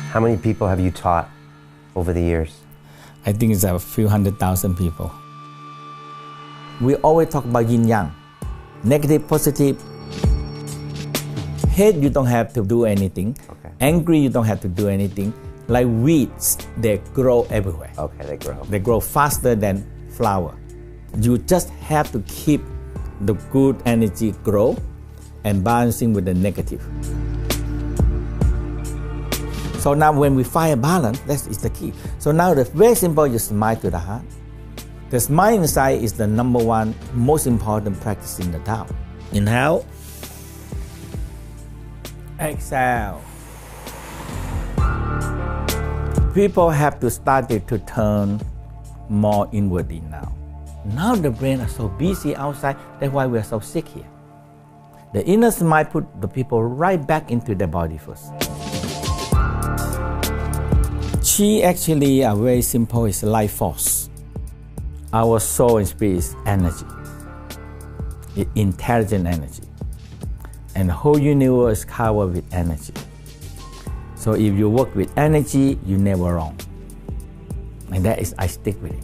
How many people have you taught over the years? I think it's a few 100,000 people. We always talk about yin-yang, negative, positive. Hate, you don't have to do anything. Okay. Angry, you don't have to do anything. Like weeds, they grow everywhere. Okay, they grow. They grow faster than flower. You just have to keep the good energy grow and balancing with the negative. So now when we find a balance, that is the key. So now the very simple, you smile to the heart. The smile inside is the number one most important practice in the Tao. Inhale. Exhale. People have to start to turn more inwardly now. Now the brain is so busy outside, that's why we are so sick here. The inner smile put the people right back into their body first. Chi actually are very simple, it's life force. Our soul and spirit is energy, it's intelligent energy. And the whole universe is covered with energy. So if you work with energy, you're never wrong. And that is, I stick with it.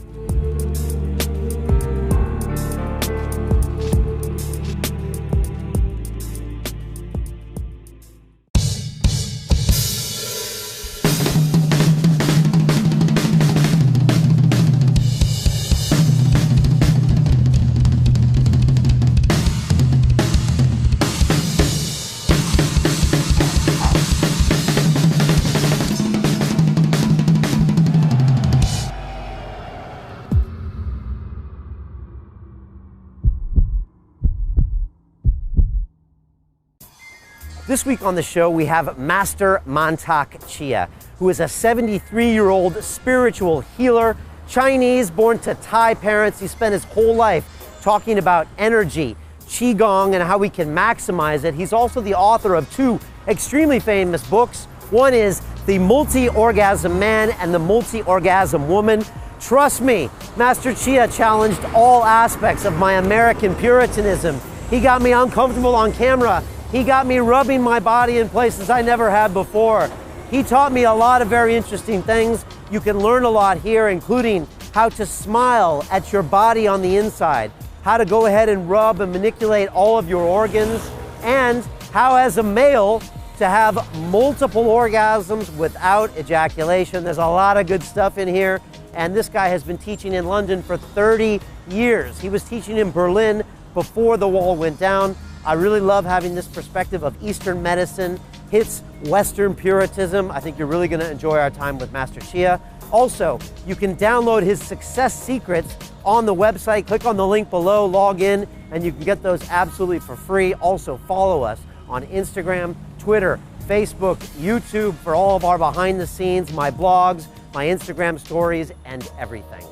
This week on the show, we have Master Mantak Chia, who is a 73-year-old spiritual healer, Chinese, born to Thai parents. He spent his whole life talking about energy, Qigong, and how we can maximize it. He's also the author of two extremely famous books. One is The Multi Orgasmic Man and The Multi Orgasmic Woman. Trust me, Master Chia challenged all aspects of my American Puritanism. He got me uncomfortable on camera. He got me rubbing my body in places I never had before. He taught me a lot of very interesting things. You can learn a lot here, including how to smile at your body on the inside, how to go ahead and rub and manipulate all of your organs, and how as a male to have multiple orgasms without ejaculation. There's a lot of good stuff in here. And this guy has been teaching in London for 30 years. He was teaching in Berlin before the wall went down. I really love having this perspective of Eastern medicine, hits Western Puritanism. I think you're really going to enjoy our time with Master Chia. Also, you can download his success secrets on the website. Click on the link below, log in, and you can get those absolutely for free. Also, follow us on Instagram, Twitter, Facebook, YouTube for all of our behind the scenes, my blogs, my Instagram stories, and everything.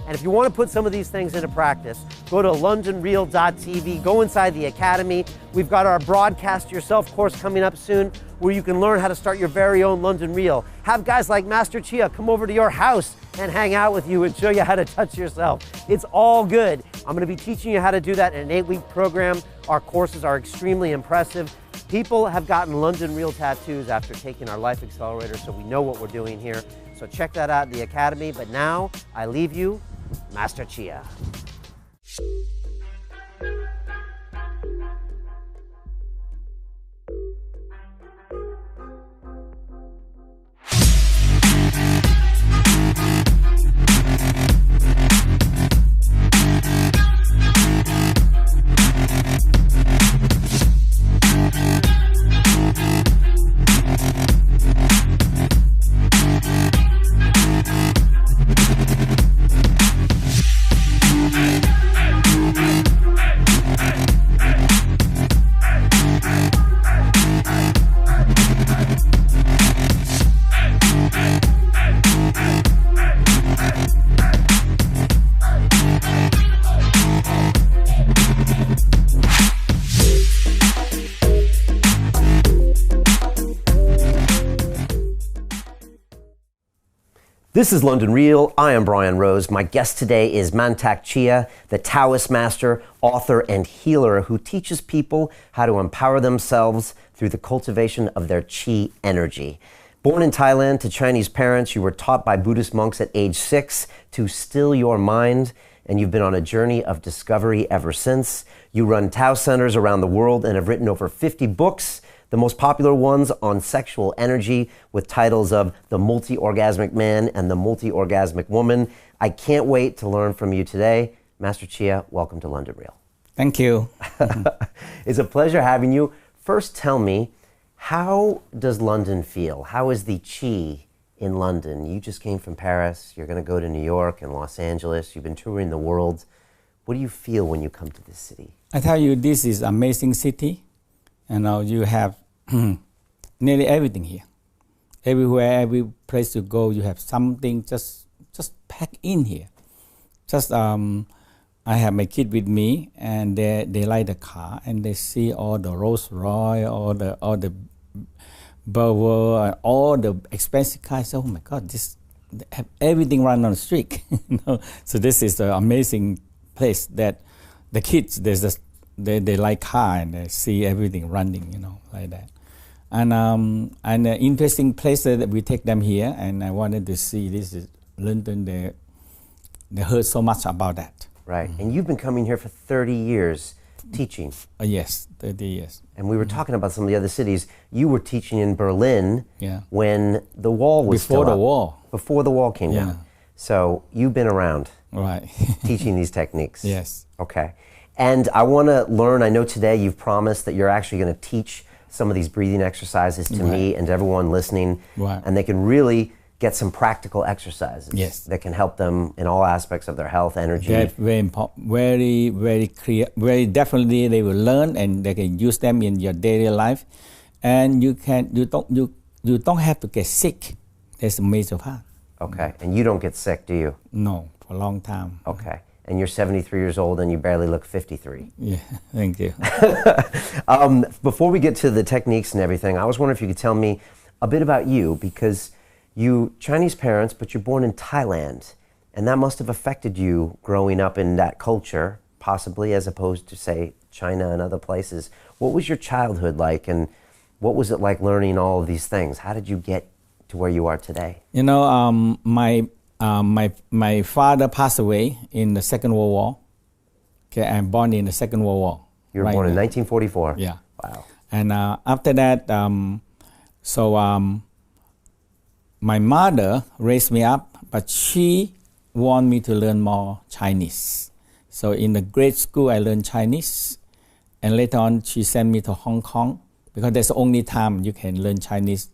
And if you want to put some of these things into practice, go to londonreal.tv, go inside the Academy. We've got our Broadcast Yourself course coming up soon where you can learn how to start your very own London Reel. Have guys like Master Chia come over to your house and hang out with you and show you how to touch yourself. It's all good. I'm going to be teaching you how to do that in an 8-week program. Our courses are extremely impressive. People have gotten London Reel tattoos after taking our Life Accelerator, so we know what we're doing here. So check that out in the Academy. But now I leave you, Master Chia. This is London Real. I am Brian Rose. My guest today is Mantak Chia, the Taoist Master, author, and healer who teaches people how to empower themselves through the cultivation of their Chi energy. Born in Thailand to Chinese parents, you were taught by Buddhist monks at age 6 to still your mind, and you've been on a journey of discovery ever since. You run Tao centers around the world and have written over 50 books, the most popular ones on sexual energy with titles of The Multi Orgasmic Man and The Multi Orgasmic Woman. I can't wait to learn from you today. Master Chia, welcome to London Real. Thank you. It's a pleasure having you. First, tell me, how does London feel? How is the Chi in London? You just came from Paris. You're going to go to New York and Los Angeles. You've been touring the world. What do you feel when you come to this city? I tell you, this is an amazing city. You know, you have nearly everything here. Everywhere, every place you go, you have something just packed in here. I have my kid with me, and they like the car, and they see all the Rolls Royce, all the Volvo, and all the expensive cars. Oh my God, they have everything run on the street. You know? So this is an amazing place that the kids they like car, and they see everything running, you know, like that. And an interesting place that we take them here, and I wanted to see this is London. They heard so much about that. Right, and you've been coming here for 30 years teaching. Yes, 30 years. And we were talking about some of the other cities. You were teaching in Berlin when the wall was before still the up. wall. Before the wall came down. So you've been around, right? teaching these techniques. Yes. Okay. And I want to learn. I know today you've promised that you're actually going to teach some of these breathing exercises to me and to everyone listening, and they can really get some practical exercises that can help them in all aspects of their health, energy. That's very important, very, very clear, very definitely they will learn and they can use them in your daily life. And you don't have to get sick. That's a major part. Okay, and you don't get sick, do you? No, for a long time. Okay, and you're 73 years old and you barely look 53. Yeah, thank you. Before we get to the techniques and everything, I was wondering if you could tell me a bit about you, because you Chinese parents, but you're born in Thailand, and that must have affected you growing up in that culture, possibly, as opposed to, say, China and other places. What was your childhood like, and what was it like learning all of these things? How did you get to where you are today? You know, my father passed away in the Second World War. Okay, I'm born in the Second World War. You were born in 1944? Yeah. Wow. And after that, my mother raised me up, but she wanted me to learn more Chinese. So in the grade school, I learned Chinese. And later on, she sent me to Hong Kong, because that's the only time you can learn Chinese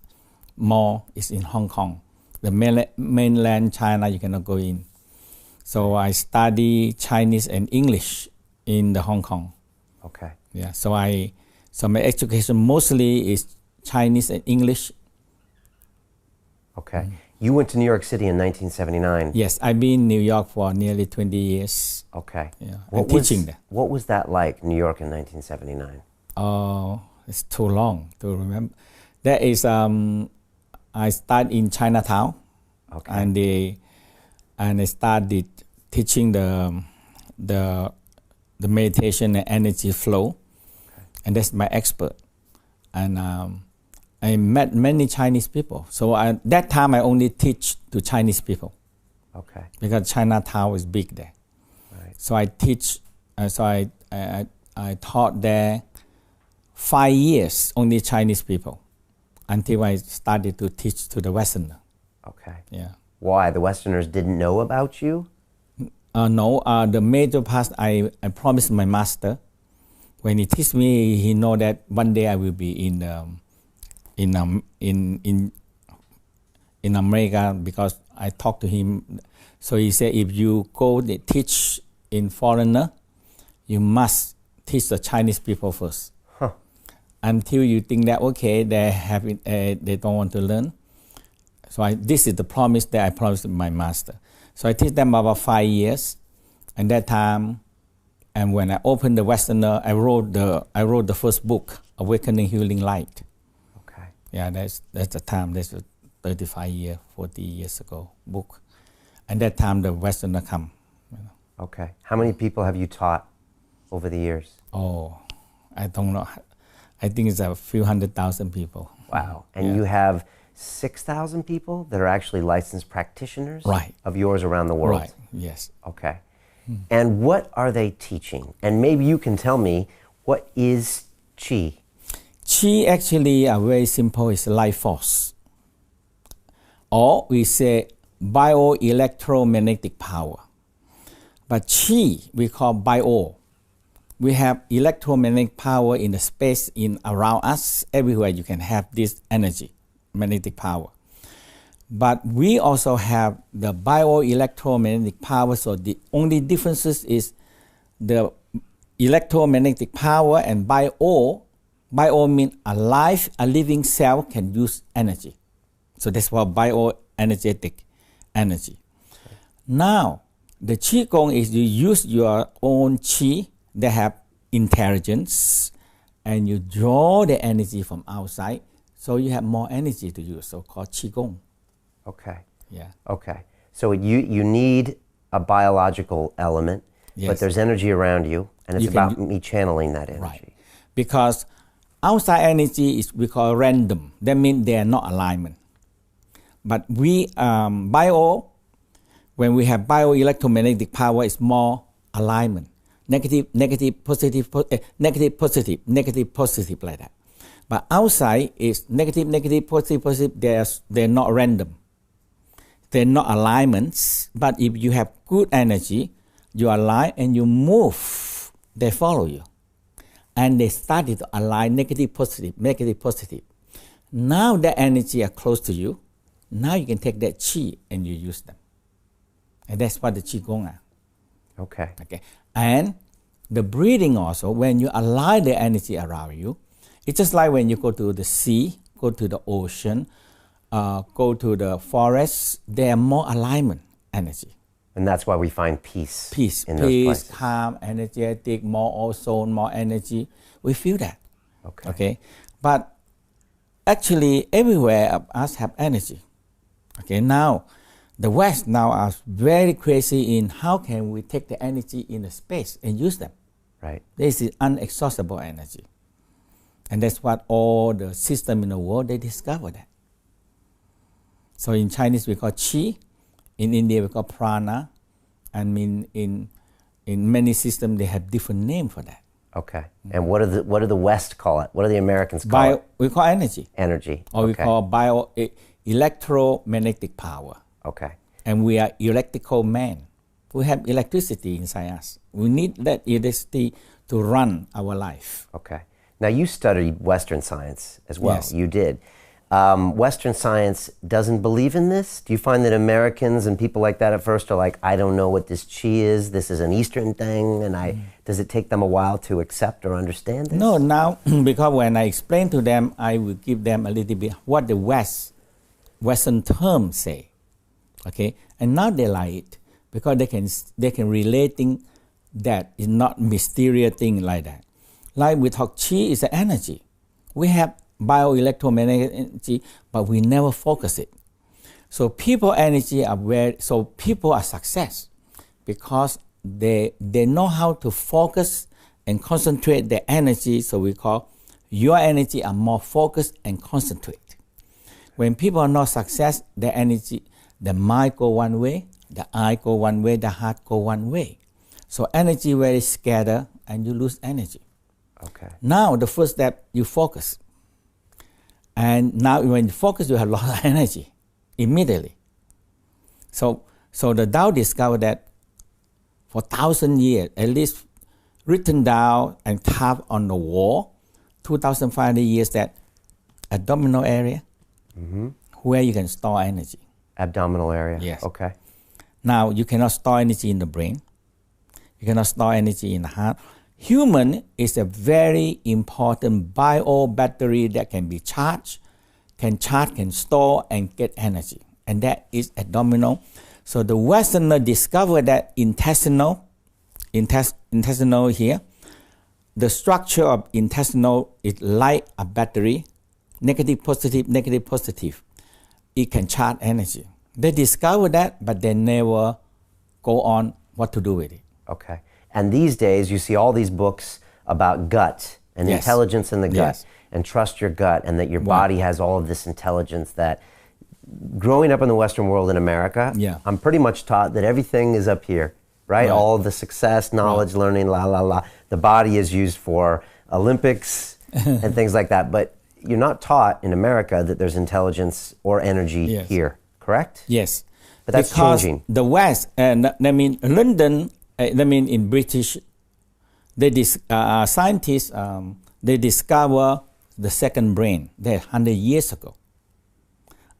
more is in Hong Kong. The mainland China, you cannot go in. So I study Chinese and English in the Hong Kong. Okay. Yeah. So my education mostly is Chinese and English. Okay. You went to New York City in 1979. Yes, I've been in New York for nearly 20 years. Okay. Yeah, I'm teaching there. What was that like, New York in 1979? Oh, it's too long to remember. That is, I started in Chinatown, and I started teaching the meditation and energy flow, and that's my expert. And I met many Chinese people. So at that time, I only teach to Chinese people. Okay. Because Chinatown is big there. Right. So I teach. I taught there 5 years, only Chinese people, until I started to teach to the Westerner. Okay. Yeah. Why? The Westerners didn't know about you? No. The major part, I promised my master. When he teach me, he know that one day I will be in America, because I talked to him. So he said, if you go teach in foreigner, you must teach the Chinese people first. Huh. Until you think that, okay, they don't want to learn. So this is the promise that I promised my master. So I teach them about 5 years. And that time, and when I opened the Westerner, I wrote the first book, Awakening Healing Light. Okay. Yeah, that's the time. That's 35 years, 40 years ago book. And that time the Westerner come. You know. Okay. How many people have you taught over the years? Oh, I don't know. I think it's a few 100,000 people. Wow. And you have 6,000 people that are actually licensed practitioners Right. of yours around the world. Right, yes. Okay. And what are they teaching? And maybe you can tell me, what is Chi? Chi actually very simple, is life force. Or we say bioelectromagnetic power. But Chi, we call bio. We have electromagnetic power in the space around us. Everywhere you can have this energy, magnetic power. But we also have the bioelectromagnetic power. So the only differences is the electromagnetic power and bio. Bio means alive, a living cell can use energy. So that's what bioenergetic energy. Now, the Qigong is you use your own Qi that have intelligence and you draw the energy from outside, so you have more energy to use, so called Qigong. Okay. Yeah. Okay. So you need a biological element, Yes. but there's energy around you, and it's You can about me channeling that energy. Right. Because outside energy is we call random. That means they are not alignment. But we when we have bioelectromagnetic power, it's more alignment. Negative, positive, negative, positive like that. But outside is negative, positive. They're not random. They're not alignments. But if you have good energy, you align and you move, they follow you. And they started to align negative, positive. Now that energy are close to you. Now you can take that Qi and you use them. And that's what the Qigong are. Okay. Okay. And the breathing also, when you align the energy around you, it's just like when you go to the sea, go to the ocean, go to the forest, there are more alignment energy. And that's why we find peace. In those Peace, places. calm, energetic, more ozone, more energy. We feel that. Okay. Okay. But actually, everywhere of us have energy. Okay. Now, the West now are very crazy in how can we take the energy in the space and use them. Right. This is unexhaustible energy. And that's what all the system in the world, they discover that. So in Chinese, we call Qi. In India, we call prana. And in many systems, they have different name for that. Okay. And what do the West call it? What do the Americans call it? We call energy. Energy. Or we call electromagnetic power. Okay. And we are electrical man. We have electricity inside us. We need that electricity to run our life. Okay. Now you studied Western science as well. Yes. You did. Western science doesn't believe in this? Do you find that Americans and people like that at first are like, I don't know what this Qi is, this is an Eastern thing, and does it take them a while to accept or understand this? No, now, because when I explain to them, I will give them a little bit what the Western terms say. Okay, and now they like it because they can relate things that is not mysterious thing like that. Like we talk, Qi is an energy. We have bioelectromagnetic energy, but we never focus it. So people energy people are success because they know how to focus and concentrate their energy. So we call your energy are more focused and concentrate. When people are not success, their energy. The mind go one way, the eye go one way, the heart go one way. So energy very scattered and you lose energy. Okay. Now the first step, you focus. And now when you focus, you have a lot of energy immediately. So the Tao discovered that for 1,000 years, at least written down and carved on the wall, 2,500 years, that abdominal area, where you can store energy. Abdominal area? Yes. Okay. Now, you cannot store energy in the brain. You cannot store energy in the heart. Human is a very important bio battery that can be charged, can store, and get energy. And that is abdominal. So the Westerner discovered that intestinal here, the structure of intestinal is like a battery, negative, positive. It can charge energy. They discovered that, but they never go on what to do with it. Okay. And these days, you see all these books about gut and Yes. intelligence in the gut. Yes. and trust your gut, and that your body has all of this intelligence that, growing up in the Western world in America, I'm pretty much taught that everything is up here, right? All the success, knowledge, learning, the body is used for Olympics and things like that. But you're not taught in America that there's intelligence or energy here, correct? Yes. But that's because changing. The West, London, in British, scientists, they discover the second brain 100 years ago.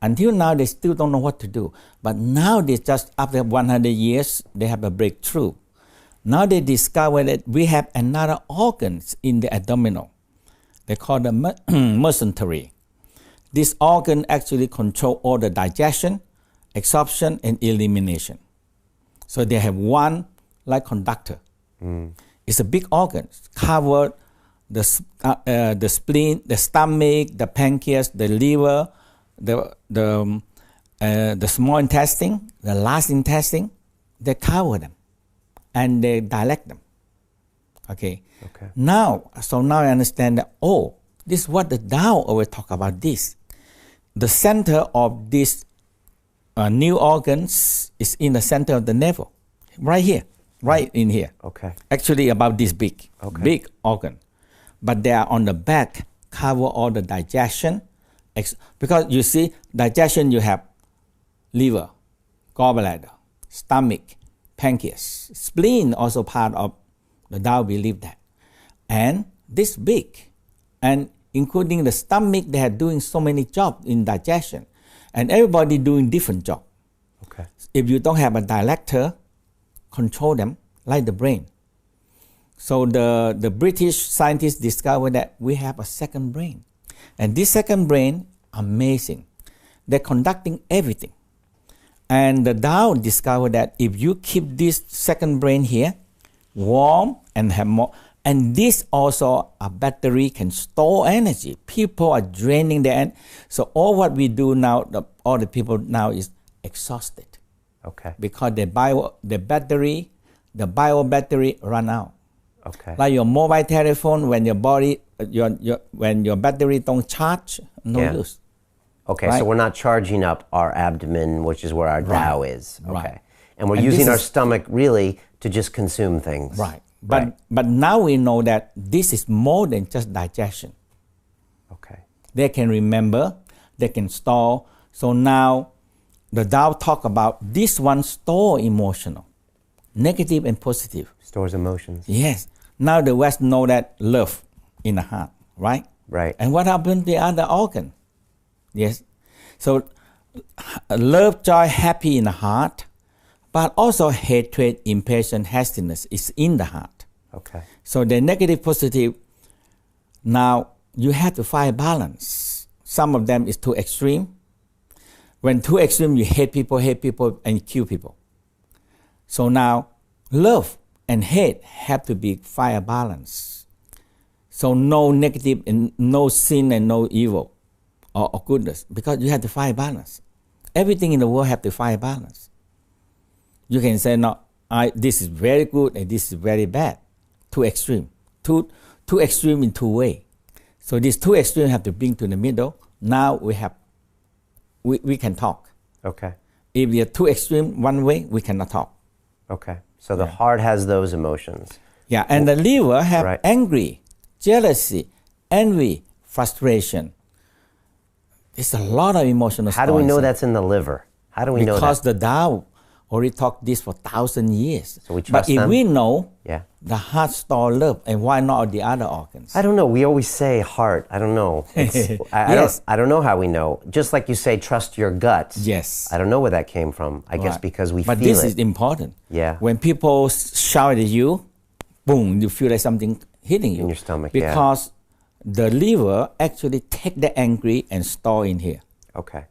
Until now, they still don't know what to do. But now, they just after 100 years, they have a breakthrough. Now they discover that we have another organs in the abdominal. They call the mesentery. This organ actually control all the digestion, absorption, and elimination. So they have one like conductor. It's a big organ, cover the spleen, the stomach, the pancreas, the liver, the small intestine, the large intestine. They cover them, and they dilate them. Okay. Now I understand that. This is what the Tao always talk about. This, the center of this new organs is in the center of the navel, right here, right in here. Actually, about this big, big organ, but they are on the back, cover all the digestion. Because you see, digestion, you have liver, gallbladder, stomach, pancreas, spleen, also part of the Tao believe that. And this big, and including the stomach, they are doing so many jobs in digestion. And everybody doing different job. If you don't have a director, control them, like the brain. So the British scientists discovered that we have a second brain. And this second brain, amazing. They're conducting everything. And the Tao discovered that if you keep this second brain here, warm and have more, and this also a battery can store energy. People are draining their energy. So all what we do now, all the people now is exhausted. Because the bio battery run out. Like your mobile telephone, when your body, when your battery don't charge, no use. Right? So we're not charging up our abdomen, which is where our Tao is. And we're using our stomach really to just consume things. But now we know that this is more than just digestion. They can remember, they can store. So now the Tao talk about this one store emotional, negative and positive. Stores emotions. Yes. Now the West know that love in the heart, right? And what happened to the other organ? Yes. So love, joy, happy in the heart, but also hatred, impatience, hastiness is in the heart. So the negative, positive, now you have to find balance. Some of them is too extreme. When too extreme, you hate people, and kill people. So now love and hate have to be fire balance. So no negative and no sin and no evil or goodness, because you have to find balance. Everything in the world have to find balance. You can say, no, this is very good and this is very bad. Too extreme. Too extreme in two ways. So these two extremes have to bring to the middle. Now we can talk. If we are too extreme one way, we cannot talk. So the heart has those emotions. And the liver have angry, jealousy, envy, frustration. There's a lot of emotional. How do we know that's in the liver? How do we know that? Because the Tao already talked this for 1,000 years. So we trust them. But if we know, yeah, the heart store love, and why not the other organs? I don't know. We always say heart. I don't know. I don't know how we know. Just like you say, trust your gut. Yes. I don't know where that came from. I guess because we feel it. But this is important. Yeah. When people shout at you, boom, you feel like something hitting you. In your stomach, because the liver actually take the angry and store in here. Okay.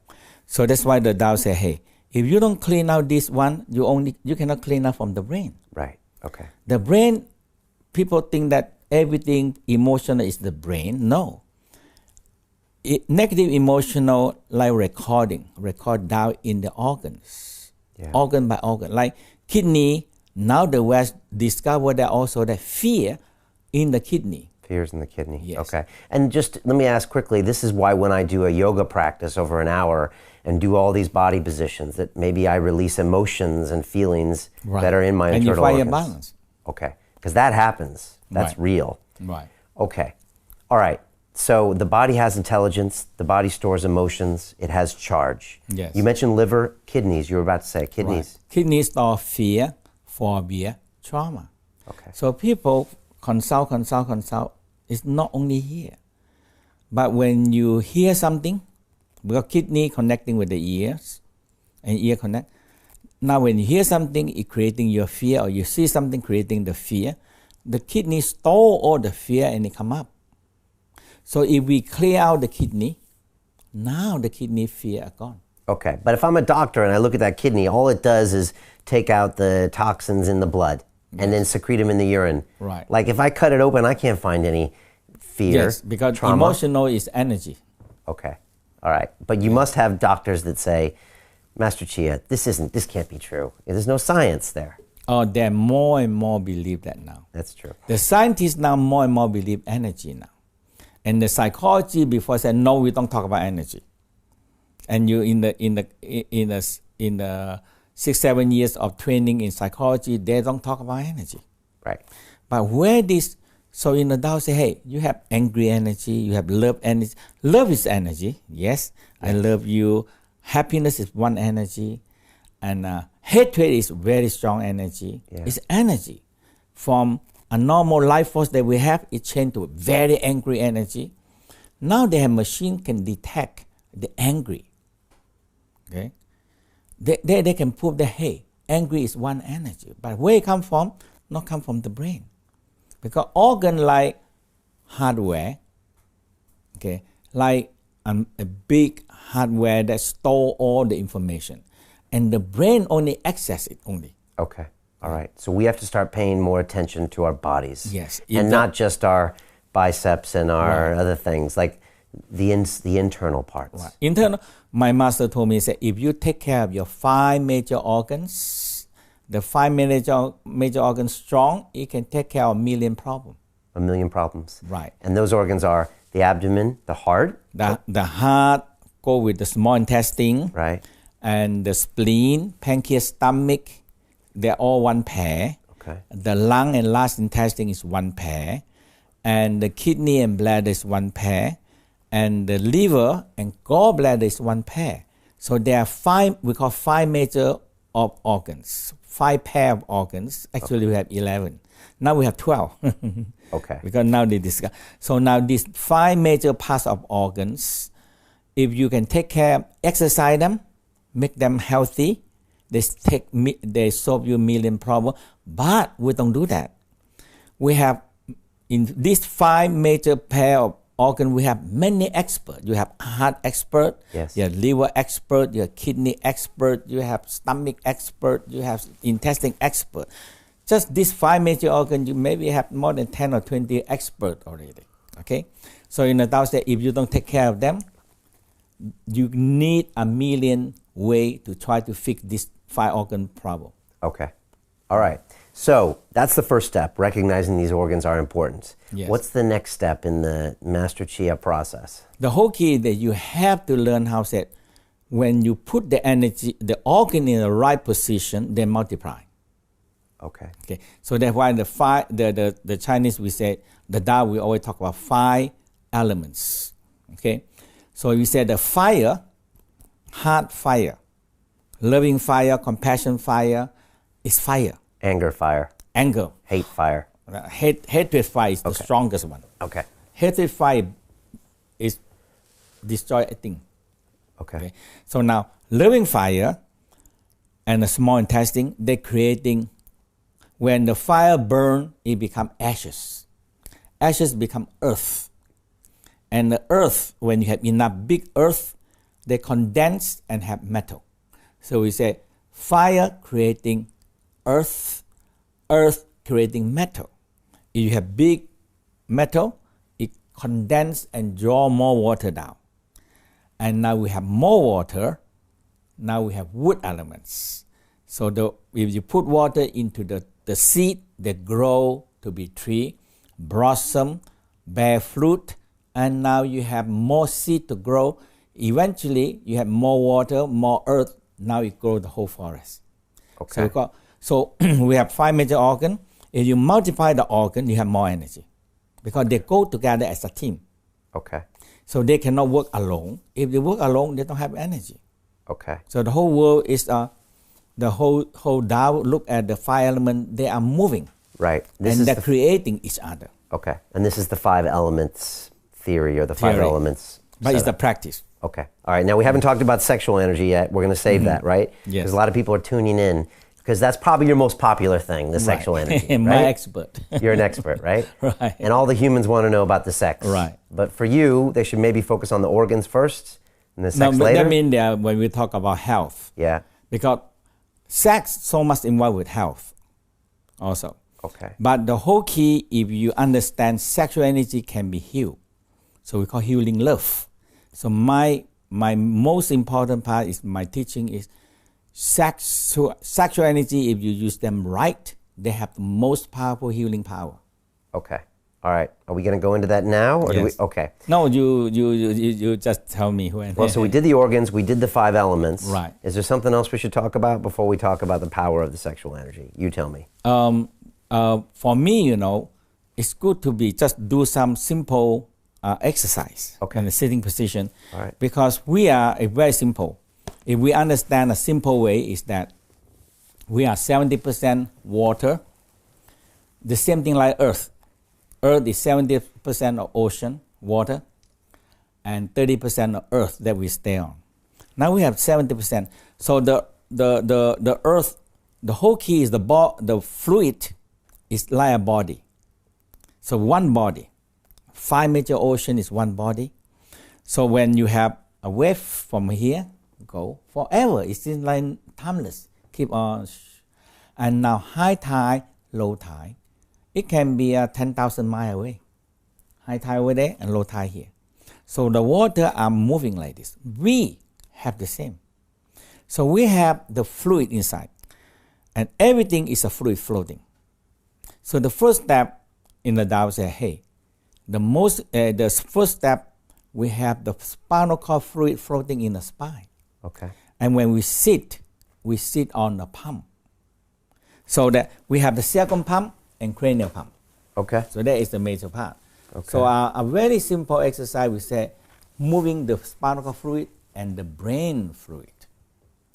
So that's why the Tao say, hey, if you don't clean out this one, you cannot clean out from the brain. Right. Okay. The brain, people think that everything emotional is the brain. No. Negative emotional, like record down in the organs, organ by organ. Like kidney, now the West discovered that also that fear in the kidney. Fears in the kidney. Yes. Okay. And just let me ask quickly, this is why when I do a yoga practice over an hour and do all these body positions, that maybe I release emotions and feelings that are in my internal organs. And you find a balance. Okay. Because that happens. That's real. Right. Okay. All right. So the body has intelligence. The body stores emotions. It has charge. Yes. You mentioned liver, kidneys. You were about to say kidneys. Right. Kidneys store fear, phobia, trauma. Okay. So people consult. It's not only here. But when you hear something, because kidney connecting with the ears, and ear connect. Now when you hear something, it creating your fear, or you see something creating the fear, the kidney store all the fear and it come up. So if we clear out the kidney, now the kidney fear are gone. Okay. But if I'm a doctor and I look at that kidney, all it does is take out the toxins in the blood and then secrete them in the urine. Right. Like if I cut it open, I can't find any fear, Yes, because trauma. emotional is energy. Okay. All right. But you must have doctors that say, Master Chia, this can't be true. There's no science there. Oh, there more and more believe that now. That's true. The scientists now more and more believe energy now. And the psychology before said, no, we don't talk about energy. And you in the 6-7 years of training in psychology, they don't talk about energy. Right. But where this, so in the Tao say, hey, you have angry energy, you have love energy. Love is energy, yes. I love you. Happiness is one energy. And hatred is very strong energy. Yeah. It's energy. From a normal life force that we have, it changed to very angry energy. Now they have machine can detect the angry. Okay, they can prove that hey, angry is one energy, but where it come from? Not come from the brain, because organ like hardware. Okay, like a big hardware that store all the information, and the brain only access it only. Okay. All right. So we have to start paying more attention to our bodies. Yes. And not just our biceps and our other things, like the internal parts. Right. Internal. My master told me, that if you take care of your 5 major organs, the 5 major organs strong, it can take care of 1 million problems. 1 million problems. Right. And those organs are the abdomen, the heart. The heart go with the small intestine. Right. And the spleen, pancreas, stomach, they're all one pair. Okay. The lung and large intestine is one pair. And the kidney and bladder is one pair. And the liver and gallbladder is one pair. So there are 5, we call 5 major organs, 5 pair of organs. Actually, we have 11. Now we have 12. Okay. Because now they discuss. So now these 5 major parts of organs, if you can take care, exercise them, make them healthy, they solve you 1 million problems. But we don't do that. We have, in these 5 major pair of organ, we have many experts. You have heart expert, yes. You have liver expert, you have kidney expert, you have stomach expert, you have intestine expert. Just these 5 major organs, you maybe have more than 10 or 20 experts already. Okay, so in the Tao say, if you don't take care of them, you need 1 million way to try to fix this 5 organ problem. Okay. All right. So that's the first step, recognizing these organs are important. Yes. What's the next step in the Master Chia process? The whole key is that you have to learn how to, when you put the energy, the organ in the right position, they multiply. Okay. Okay. So that's why the Chinese, we say, the Tao, we always talk about 5 elements. Okay. So we say the fire, heart fire, loving fire, compassion fire, is fire. Anger fire. Anger. Hate fire. Hatred fire is the strongest one. Okay. Hatred fire is destroy a thing. Okay. So now, loving fire and the small intestine, they're creating, when the fire burn, it become ashes. Ashes become earth. And the earth, when you have enough big earth, they condense and have metal. So we say, fire creating earth, earth creating metal. If you have big metal, it condense and draw more water down. And now we have more water, now we have wood elements. So if you put water into the seed, they grow to be tree, blossom, bear fruit, and now you have more seed to grow. Eventually, you have more water, more earth. Now you grow the whole forest. Okay. So we have 5 major organs. If you multiply the organ, you have more energy because they go together as a team. Okay. So they cannot work alone. If they work alone, they don't have energy. Okay. So the whole world is the whole Tao. Look at the 5 elements; they are moving. Right. They're creating each other. Okay. And this is the 5 elements theory or the 5 elements. But it's the practice. Okay. All right. Now, we haven't talked about sexual energy yet. We're going to save that, right? Yes. Because a lot of people are tuning in because that's probably your most popular thing, the sexual energy. Right? My expert. You're an expert, right? Right. And all the humans want to know about the sex. Right. But for you, they should maybe focus on the organs first and the sex later. That means that when we talk about health. Yeah. Because sex so much involved with health also. Okay. But the whole key, if you understand sexual energy can be healed. So we call healing love. So my most important part is my teaching is sexual energy, if you use them right, they have the most powerful healing power. Okay. All right. Are we going to go into that now? Or Yes. Okay. No, you just tell me when. Well, so we did the organs, we did the 5 elements. Right. Is there something else we should talk about before we talk about the power of the sexual energy? You tell me. For me, it's good to just do some simple exercise in the sitting position. All right. Because we are very simple. If we understand a simple way is that we are 70% water, the same thing like earth. Earth is 70% of ocean, water, and 30% of earth that we stay on. Now we have 70%. So the earth, the whole key is the fluid is like a body. So one body. 5 major ocean is one body. So when you have a wave from here, go forever. It's like timeless. Keep on. And now high tide, low tide. It can be 10,000 miles away. High tide over there and low tide here. So the water are moving like this. We have the same. So we have the fluid inside. And everything is a fluid floating. So the first step in the Tao say, hey, the first step, we have the spinal cord fluid floating in the spine. Okay. And when we sit on the palm. So that we have the second palm and cranial palm. Okay. So that is the major part. Okay. So a very simple exercise, we say, moving the spinal cord fluid and the brain fluid.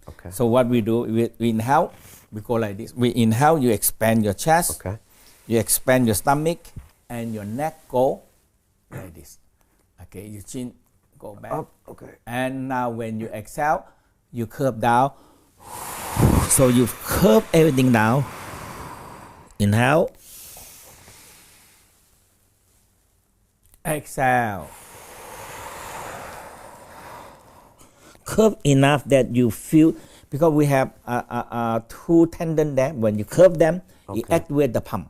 Okay. So what we do, we inhale, we go like this. We inhale, you expand your chest. Okay. You expand your stomach and your neck go like this. Okay, your chin go back. Up. Okay. And now when you exhale, you curve down. So you curve everything down. Inhale. Exhale. Curve enough that you feel, because we have 2 tendons there. When you curve them, you activate the pump.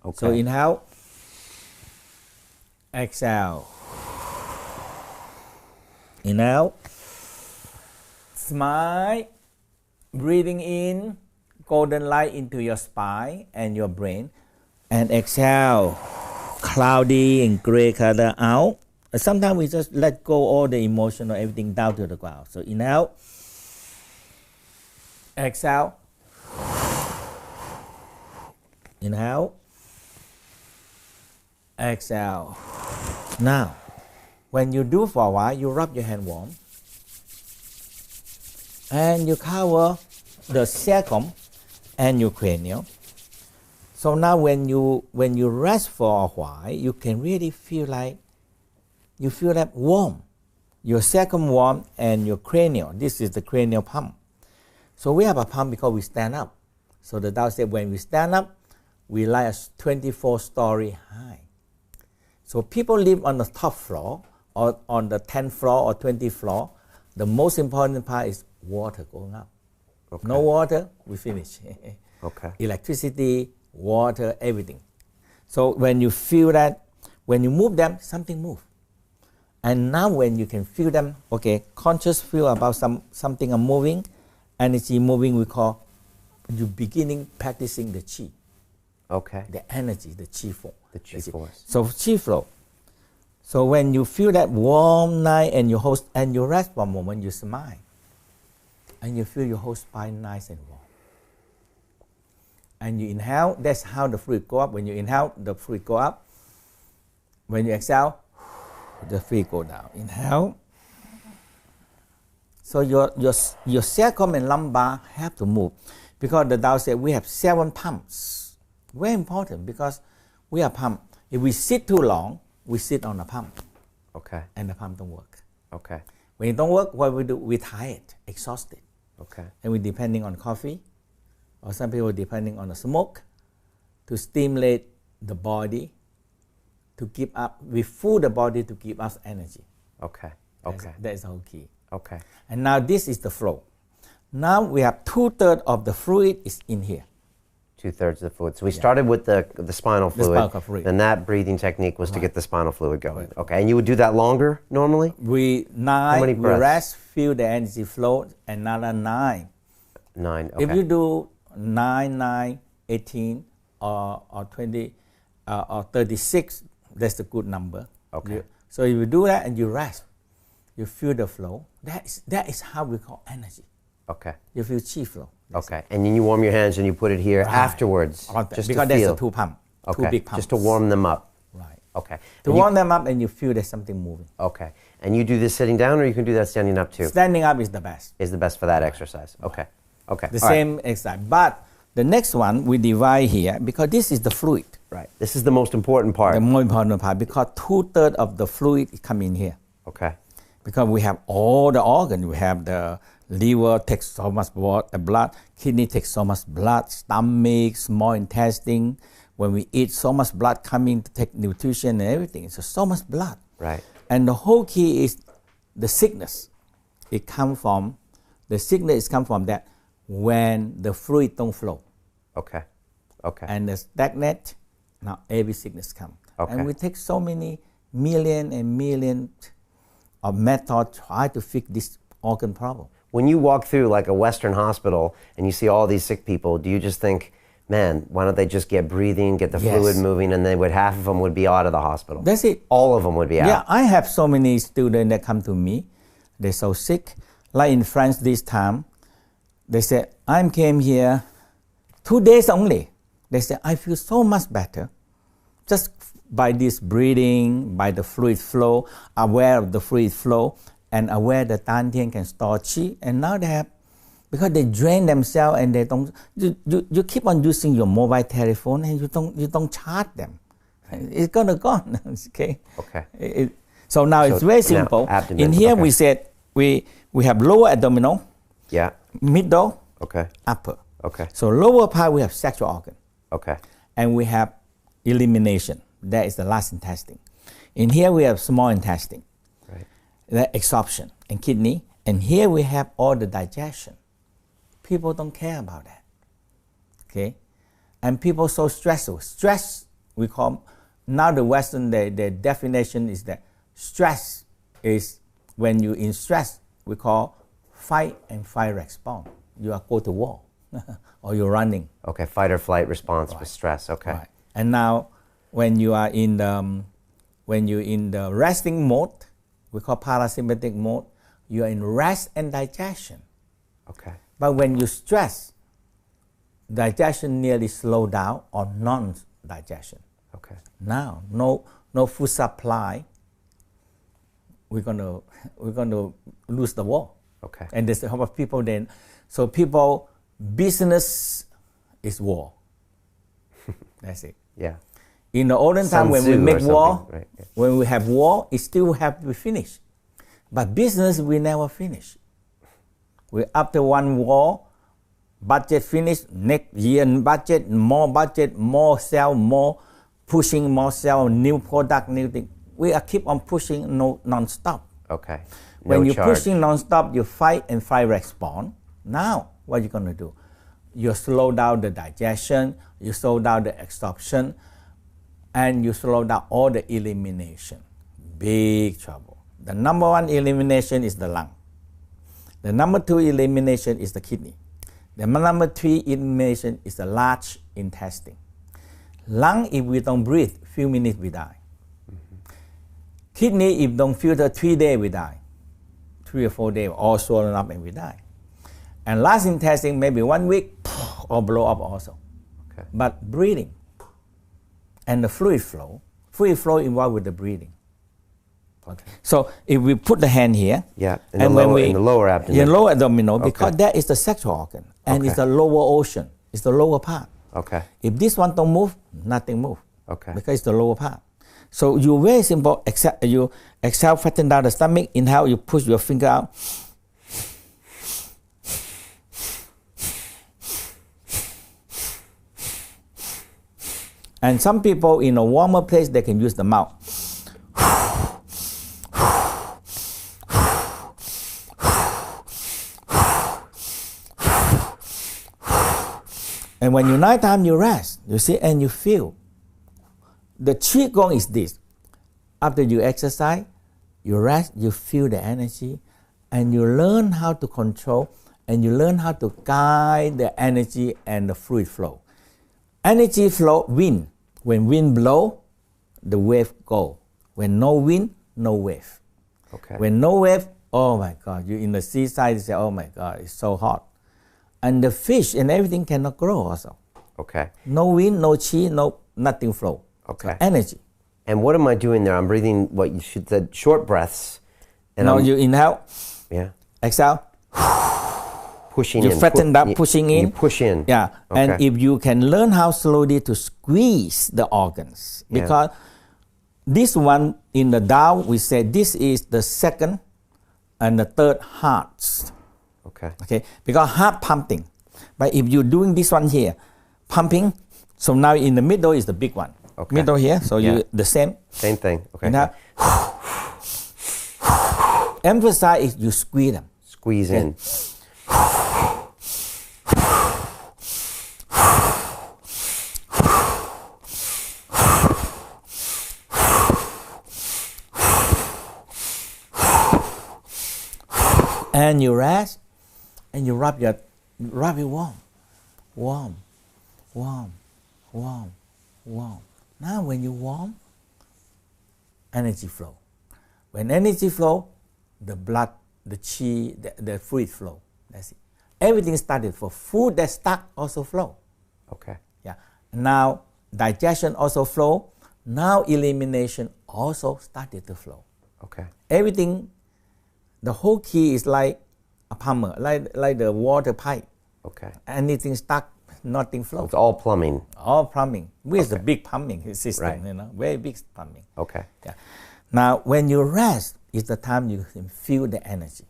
Okay. So inhale. Exhale. Inhale. Smile. Breathing in golden light into your spine and your brain. And exhale. Cloudy and gray color out. Sometimes we just let go all the emotion or everything down to the ground. So inhale. Exhale. Inhale. Exhale. Now, when you do for a while, you rub your hand warm. And you cover the sacrum and your cranial. So now when you rest for a while, you can really feel like warm. Your sacrum warm and your cranial. This is the cranial pump. So we have a pump because we stand up. So the Tao said when we stand up, we like a 24-story high. So people live on the top floor or on the 10th floor or 20th floor. The most important part is water going up. Okay. No water, we finish. Okay. Electricity, water, everything. So when you feel that, when you move them, something moves. And now when you can feel them, okay, conscious feel about something are moving, energy moving, we call, you beginning practicing the Qi. Okay. The energy, the Qi force. The Qi force. So Qi flow. So when you feel that warm night and you hold and you rest for a moment, you smile. And you feel your whole spine nice and warm. And you inhale, that's how the fluid go up. When you inhale, the fluid go up. When you exhale, the fluid go down. Inhale. So your sacrum and lumbar have to move. Because the Tao said we have 7 pumps. Very important because we are pumped. If we sit too long, we sit on a pump. Okay. And the pump don't work. Okay. When it don't work, what we do? We're tired, exhausted. Okay. And we're depending on coffee, or some people depending on the smoke to stimulate the body to keep up. We fool the body to give us energy. Okay. Okay. That is the whole key. Okay. And now this is the flow. Now we have 2/3 of the fluid is in here. 2/3 of the fluid. So we started with the spinal fluid. The spinal fluid. Then that breathing technique was to get the spinal fluid going. Okay. And you would do that longer normally? We rest, feel the energy flow, another 9. 9. Okay. If you do 9, 9, 18, or 20, or 36, that's the good number. Okay. So if you do that and you rest, you feel the flow. That is how we call energy. Okay. You feel chi flow. Okay. And then you warm your hands and you put it here afterwards. Just because there's a 2 pump. Okay. 2 big pumps. Just to warm them up. Right. Okay. To warm them up and you feel there's something moving. Okay. And you do this sitting down or you can do that standing up too? Standing up is the best. Is the best for that exercise. Okay. Okay. The same exercise. But the next one we divide here because this is the fluid. Right. This is the most important part. The most important part because 2/3 of the fluid come in here. Okay. Because we have all the organs. We have the liver takes so much blood, kidney takes so much blood, stomach, small intestine. When we eat, so much blood coming to take nutrition and everything. So much blood. Right. And the whole key is the sickness. The sickness is come from that when the fluid don't flow. Okay. Okay. And the stagnant, now every sickness comes. Okay. And we take so many million and million of methods try to fix this organ problem. When you walk through like a Western hospital and you see all these sick people, do you just think, man, why don't they just get breathing, get the fluid moving, and then half of them would be out of the hospital? That's it. All of them would be out. Yeah, I have so many students that come to me. They're so sick. Like in France this time, they said, I came here 2 days only. They said, I feel so much better just by this breathing, by the fluid flow, aware of the fluid flow, and aware that Dantian can store chi. And now they have, because they drain themselves and they don't, you keep on using your mobile telephone and you don't charge them. It's gonna gone, okay? Okay. So now it's very simple. Abdomen, in here we said, we have lower abdominal, yeah, middle, okay, upper. Okay. So lower part we have sexual organ. Okay. And we have elimination. That is the last intestine. In here we have small intestine. Right. The absorption and kidney. And here we have all the digestion. People don't care about that. Okay? And people so stressful. Stress, we call, now the Western, the definition is that stress is when you're in stress, we call fight and flight response. You are go to war or you're running. Okay, fight or flight response with stress, okay. Right. And now when you are in the resting mode, we call parasympathetic mode, you are in rest and digestion. Okay. But when you stress, digestion nearly slow down or non-digestion. Okay. Now, no food supply, we're gonna lose the war. Okay. And there's a lot of people then. So people, business is war. That's it. Yeah. In the olden time when we make war, right, yeah. when we have war, it still have to be finished. But business we never finish. We after one war, budget finished, next year budget, more sell, more pushing, more sell, new product, new thing. We are keep on pushing non-stop. Okay. When you're pushing non-stop, you fight and flight response. Now, what are you going to do? You slow down the digestion, you slow down the absorption, and you slow down all the elimination. Big trouble. The number one elimination is the lung. The number two elimination is the kidney. The number three elimination is the large intestine. Lung, if we don't breathe, few minutes we die. Kidney, if don't filter 3 days, we die. 3 or 4 days, all swollen up and we die. And last intestine, maybe 1 week, or blow up also. Okay. But breathing and the fluid flow involved with the breathing. Okay. So if we put the hand here, in the lower abdomen. In lower abdominal, because that is the sexual organ, and it's the lower ocean, it's the lower part. Okay. If this one don't move, nothing move. Okay. Because it's the lower part. So you very simple. You exhale, flatten down the stomach. Inhale, you push your finger out. And some people in a warmer place, they can use the mouth. And when you nighttime, you rest, you see, and you feel. The Qigong is this. After you exercise, you rest, you feel the energy, and you learn how to control, and you learn how to guide the energy and the fluid flow. Energy flow, wind. When wind blow, the wave go. When no wind, no wave. Okay. When no wave, oh my God, you in the seaside, you say, oh my God, it's so hot. And the fish and everything cannot grow also. Okay. No wind, no chi, nothing flow. Okay. So energy. And what am I doing there? I'm breathing what you said, short breaths. And now you inhale. Yeah. Exhale. Pushing you in. flatten up, pushing in. You push in. Yeah. Okay. And if you can learn how slowly to squeeze the organs, because this one in the Tao, we say this is the second and the third hearts. Okay. Because heart pumping. But if you're doing this one here, pumping, so now in the middle is the big one. Okay. Middle here, so you the same. Same thing. Okay. Now, emphasize is you squeeze them. Squeeze in. And you rest, and you rub it warm. Now when you warm, energy flow. When energy flow, the blood, the chi, the fluid flow. That's it. Everything started for food that stuck also flow. Okay. Yeah. Now digestion also flow. Now elimination also started to flow. Okay. Everything, the whole key is like a plumber, like the water pipe. Okay. Anything stuck, nothing flows. So it's all plumbing. All plumbing. With the big plumbing system, Right. Very big plumbing. Okay. Yeah. Now, when you rest, is the time you can feel the energy.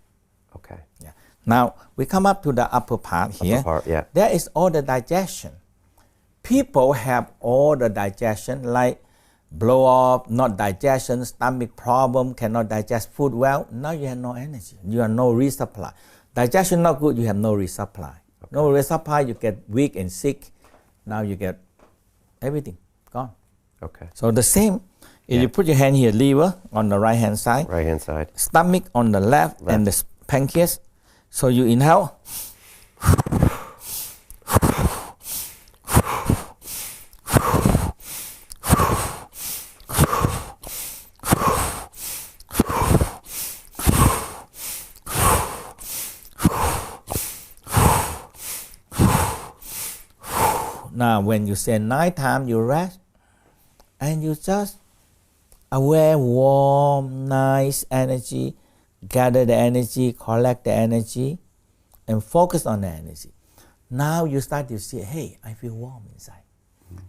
Okay. Yeah. Now, we come up to the upper part here. Upper part, yeah. There is all the digestion. People have all the digestion, like blow up, not digestion, stomach problem, cannot digest food well. Now you have no energy. You have no resupply. Digestion not good, you have no resupply. Okay. No resupply, you get weak and sick. Now you get everything gone. Okay. So the same, if you put your hand here, liver on the right hand side. Right hand side. Stomach on the left. And the pancreas. So you inhale. Now, when you say nighttime, you rest, and you just aware, warm, nice energy, gather the energy, collect the energy, and focus on the energy. Now you start to see, hey, I feel warm inside.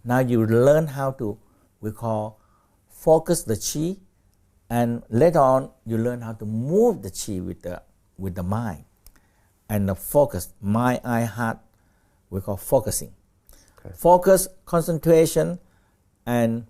Now you learn how to, we call, focus the chi, and later on you learn how to move the chi with the mind, and the focus, mind, eye, heart, we call focusing. Okay. Focus, concentration, and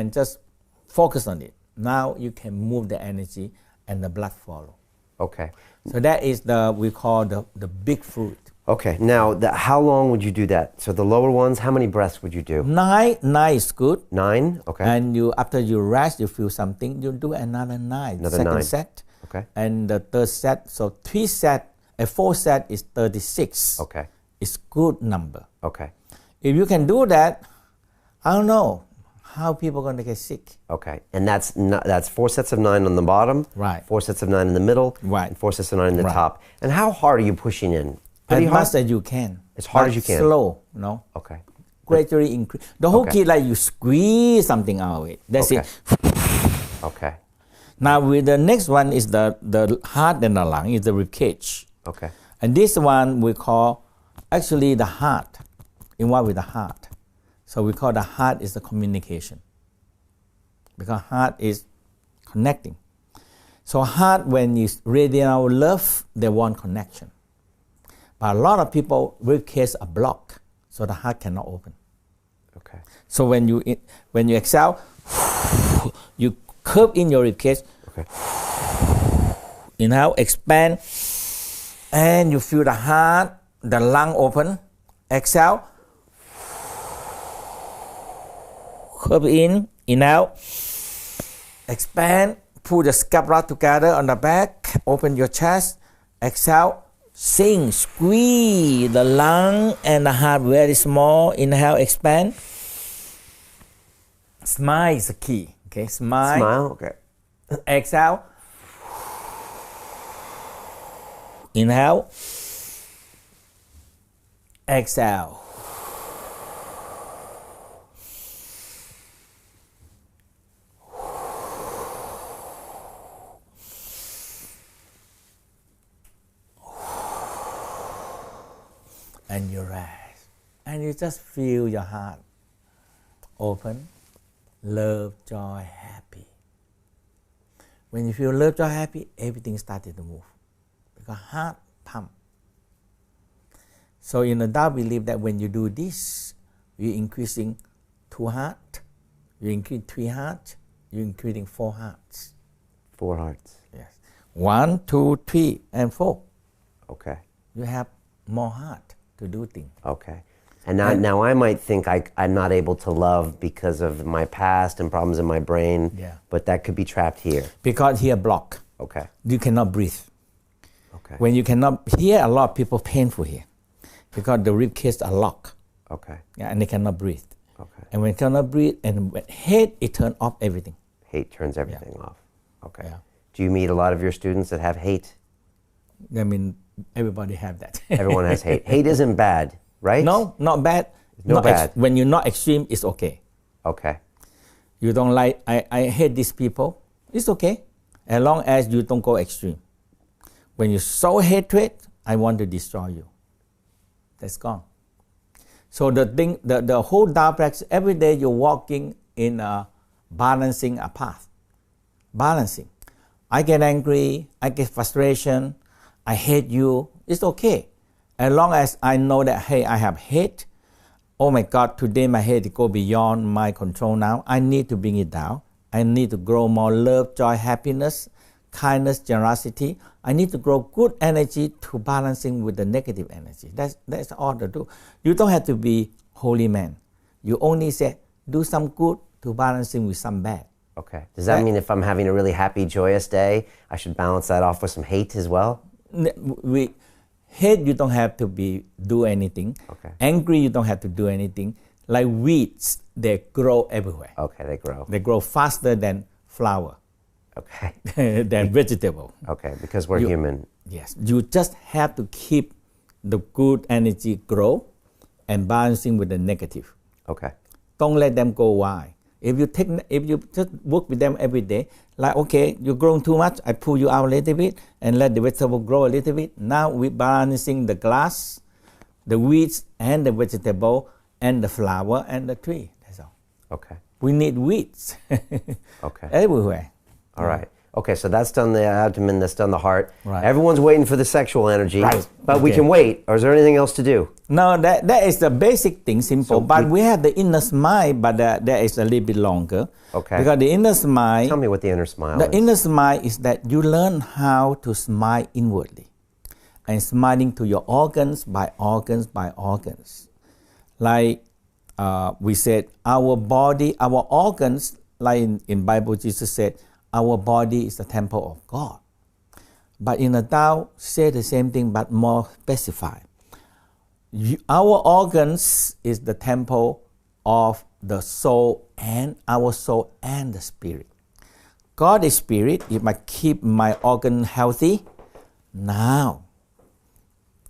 just focus on it. Now you can move the energy and the blood follow. Okay. So that is we call the big fruit. Okay. Now, how long would you do that? So the lower ones, how many breaths would you do? 9 is good. 9. Okay. And after you rest, you feel something, you do another 9. Another Second 9. set. Okay. And the third set. So 3 set, 4 set is 36. Okay. It's good number. Okay. If you can do that, I don't know how people going to get sick. Okay, and that's 4 sets of 9 on the bottom, Right. 4 sets of 9 in the middle, Right. and 4 sets of 9 in the Right. top. And how hard are you pushing in? As Pretty hard? much as you can. As hard but as you can. Slow, you know. Okay. Gradually increase. The whole Okay. key, like you squeeze something out of it. That's Okay. it. Okay. Now, with the next one is the heart and the lung, is the rib cage. Okay. And this one we call actually the heart, involved with the heart. So we call the heart is the communication. Because heart is connecting. So heart, when you radiate out love, they want connection. But a lot of people, rib cage are blocked, so the heart cannot open. Okay. So when you exhale, you curve in your rib cage. Okay. Inhale, expand, and you feel the heart, the lung open. Exhale, curve in, inhale, expand, pull the scapula together on the back, open your chest, exhale, sink, squeeze the lung and the heart very small. Inhale, expand. Smile is the key. Okay, smile. Smile. Okay. Exhale. Inhale. Exhale. And you rest. And you just feel your heart open. Love, joy, happy. When you feel love, joy, happy, everything started to move. Because heart pump. So in the Tao believe that when you do this, you're increasing 2 hearts, you increase 3 hearts, you're increasing 4 hearts. 4 hearts. Yes. 1, 2, 3, and 4. Okay. You have more heart to do things. Okay. And now I might think I'm not able to love because of my past and problems in my brain, Yeah. but that could be trapped here. Because here block. Okay. You cannot breathe. Okay. When you cannot, here a lot of people painful here. Because the rib cage are locked. Okay. Yeah, and they cannot breathe. Okay. And when cannot breathe, and when hate, it turn off everything. Hate turns everything off. Okay. Yeah. Do you meet a lot of your students that have hate? I mean, everybody have that. Everyone has hate. Hate isn't bad, right? No, not bad. No Not bad. When you're not extreme, it's okay. Okay. You don't like, I hate these people, it's okay. As long as you don't go extreme. When you sow hatred, I want to destroy you. That's gone. So the thing, the whole Tao practice, every day you're walking in balancing a path. Balancing. I get angry, I get frustration, I hate you, it's okay. As long as I know that, hey, I have hate, oh my God, today my hate go beyond my control now. I need to bring it down. I need to grow more love, joy, happiness, kindness, generosity. I need to grow good energy to balancing with the negative energy. That's all to do. You don't have to be holy man. You only say, do some good to balancing with some bad. Okay. Does that mean if I'm having a really happy, joyous day, I should balance that off with some hate as well? Hate, you don't have to do anything. Okay. Angry, you don't have to do anything. Like weeds, they grow everywhere. Okay, they grow. They grow faster than flower, Okay. than vegetable. Okay, because we're human. Yes, you just have to keep the good energy grow and balancing with the negative. Okay. Don't let them go wild. If you just work with them every day, like, okay, you're growing too much, I pull you out a little bit and let the vegetable grow a little bit. Now we're balancing the grass, the weeds, and the vegetable, and the flower, and the tree. That's all. Okay. We need weeds Okay. everywhere. All right. Okay, so that's done the abdomen, that's done the heart. Right. Everyone's waiting for the sexual energy, Right. but we Okay. can wait. Or is there anything else to do? No, that is the basic thing, simple. So but we have the inner smile, but that is a little bit longer. Okay. Because the inner smile, Tell me what the inner smile the is. inner smile is that you learn how to smile inwardly, and smiling to your organs by organs by organs. Like we said, our body, our organs, like in Bible, Jesus said, our body is the temple of God. But in the Tao, say the same thing, but more specified. Our organs is the temple of the soul and our soul and the spirit. God is spirit. If I keep my organ healthy, now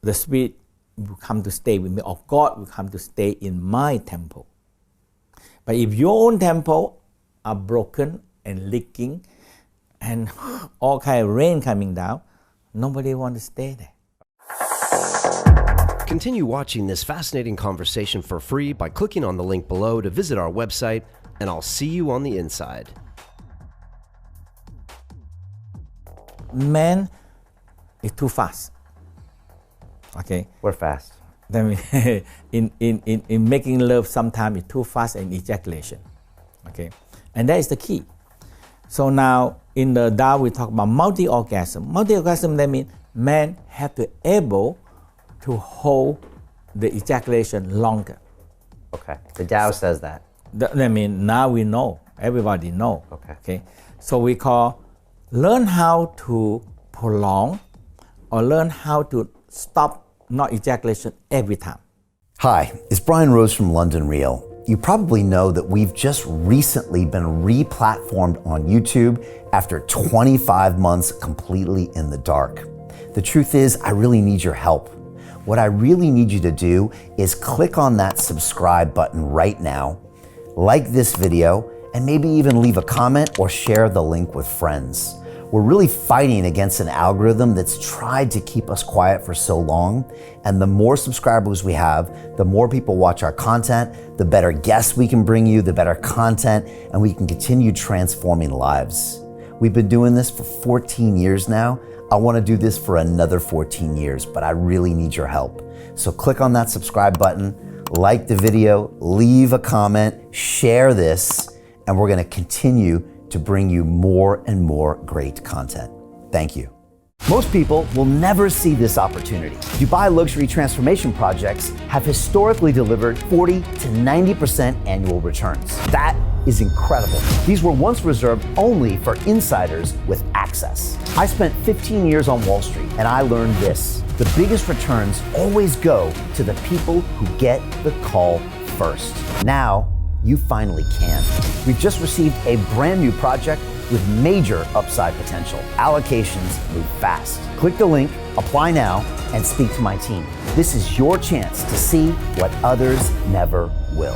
the spirit will come to stay with me, or God will come to stay in my temple. But if your own temple are broken and leaking and all kind of rain coming down, nobody want to stay there. Continue watching this fascinating conversation for free by clicking on the link below to visit our website, and I'll see you on the inside. Man is too fast. Okay. We're fast. Then in making love, sometimes it's too fast and ejaculation. Okay, and that is the key. So now in the Tao we talk about multi-orgasm. Multi-orgasm, that means man have to able to hold the ejaculation longer. Okay. The Tao says that. That means now we know, everybody know. Okay. So we call learn how to prolong or learn how to stop not ejaculation every time. Hi, it's Brian Rose from London Real. You probably know that we've just recently been re-platformed on YouTube after 25 months completely in the dark. The truth is, I really need your help. What I really need you to do is click on that subscribe button right now, like this video, and maybe even leave a comment or share the link with friends. We're really fighting against an algorithm that's tried to keep us quiet for so long. And the more subscribers we have, the more people watch our content, the better guests we can bring you, the better content, and we can continue transforming lives. We've been doing this for 14 years now. I want to do this for another 14 years, but I really need your help. So click on that subscribe button, like the video, leave a comment, share this, and we're going to continue to bring you more and more great content. Thank you. Most people will never see this opportunity. Dubai luxury transformation projects have historically delivered 40 to 90% annual returns. That is incredible. These were once reserved only for insiders with access. I spent 15 years on Wall Street and I learned this: the biggest returns always go to the people who get the call first. Now, you finally can. We've just received a brand new project with major upside potential. Allocations move fast. Click the link, apply now, and speak to my team. This is your chance to see what others never will.